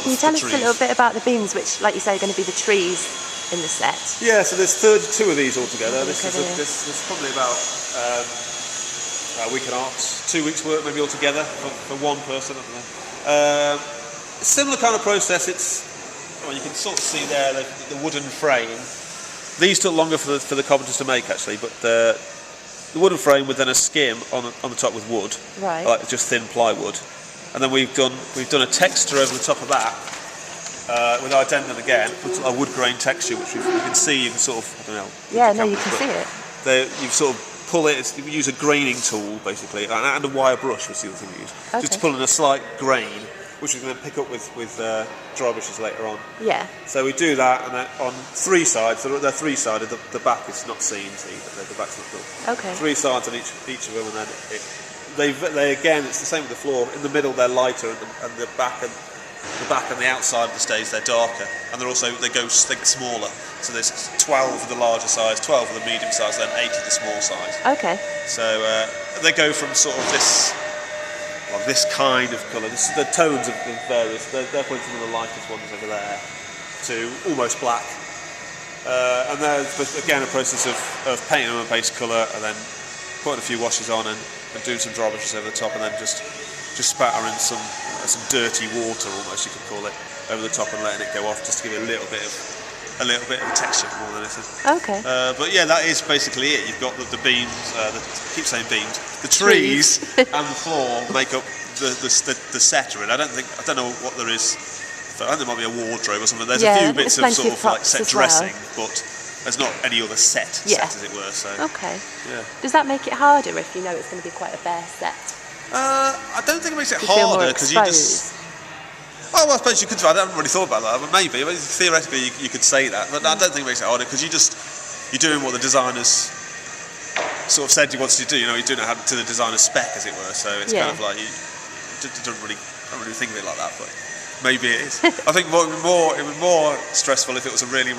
Can you tell us a little bit about the beams, which, like you say, are going to be the trees in the set? Yeah, so there's 32 of these altogether. This is probably about a week and a half, 2 weeks' work maybe altogether for one person. I don't know. Similar kind of process. You can sort of see there the wooden frame. These took longer for the carpenters to make actually, but the wooden frame with then a skim on the top with wood, right? Like just thin plywood, and then we've done a texture over the top of that with our addendum again, a wood grain texture, which you can see. You can sort of, I don't know. Yeah, no, you can see it. You sort of pull it. We use a graining tool basically, and a wire brush was the other thing we use, just to pull in a slight grain, which we're going to pick up with dry brushes later on. Yeah. So we do that, and then on 3 sides. So they're 3-sided. The back is not seen, the back's not done. Okay. 3 sides on each of them, and then they again. It's the same with the floor. In the middle, they're lighter, and the back and the outside of the stage they're darker, and they get smaller. So there's 12 of the larger size, 12 of the medium size, then 8 of the small size. Okay. So they go from sort of this kind of colour, the tones of various. They're probably some of the lightest ones over there, to almost black. And there's again a process of painting them a base colour, and then putting a few washes on and doing some dry brushes over the top, and then just spattering some dirty water, almost you could call it, over the top and letting it go off, just to give it a little bit of texture more than anything. Okay. But yeah, that is basically it. You've got the beams. I keep saying beams. The trees and the floor make up the set. Really, I don't know what there is. I think there might be a wardrobe or something. There's a few bits of sort of like set dressing, but there's not any other set, as it were. So. Okay. Yeah. Does that make it harder if you know it's going to be quite a bare set? I don't think it makes it harder because you just. Oh, well, I suppose you could. I haven't really thought about that, but maybe theoretically you could say that. But I don't think it makes it harder because you're doing what the designers sort of said you wanted to do. You're doing it to the designer's spec, as it were. So it's kind of like you don't really think of it like that, but maybe it is. I think it would be more stressful if it was a really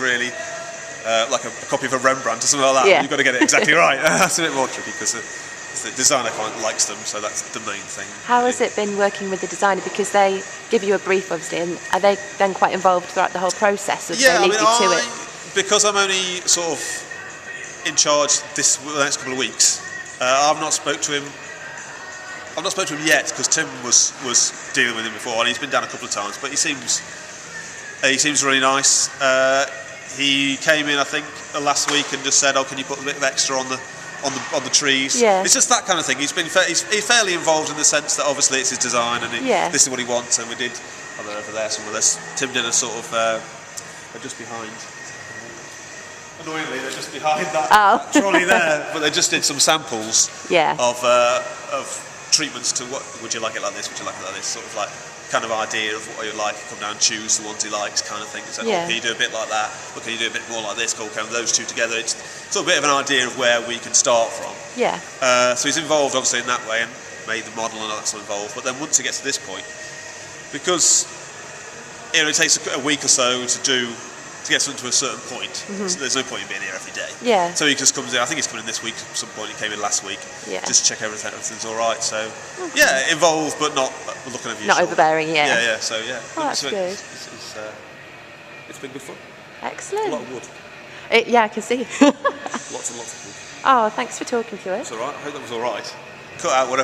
like a copy of a Rembrandt or something like that. Yeah. You've got to get it exactly right. That's a bit more tricky because the designer kind of likes them, so that's the main thing. How has it been working with the designer? Because they give you a brief, obviously, and are they then quite involved throughout the whole process? Or do they leave you to it? Because I'm only sort of in charge the next couple of weeks. I've not spoke to him yet because Tim was dealing with him before, and he's been down a couple of times. But he seems really nice. He came in, I think, last week and just said, "Oh, can you put a bit of extra on the trees?" Yeah. It's just that kind of thing. He's fairly involved in the sense that obviously it's his design and this is what he wants. And we did, I don't know, over there somewhere. Tim did a sort of just behind. Annoyingly, they're just behind that trolley there, but they just did some samples of treatments to what would you like it like this? Would you like it like this? Sort of like kind of idea of what you like. Come down, choose the ones he likes, kind of thing. So, can you do a bit like that? Or can you do a bit more like this? Can those two together? It's sort of a bit of an idea of where we can start from. Yeah. So he's involved obviously in that way and made the model and all that's involved. But then once it gets to this point, because it takes a week or so to get something to a certain point. So there's no point in being here every day. Yeah. So he just comes in. I think he's coming in this week at some point. He came in last week. Yeah. Just to check everything's all right. So involved but not looking over your shoulder. Not overbearing. Yeah. Yeah. So yeah. Oh, that's good. It's been good fun. Excellent. A lot of wood. I can see. Lots and lots of wood. Oh, thanks for talking to us. It's all right. I hope that was all right. Cut out whatever.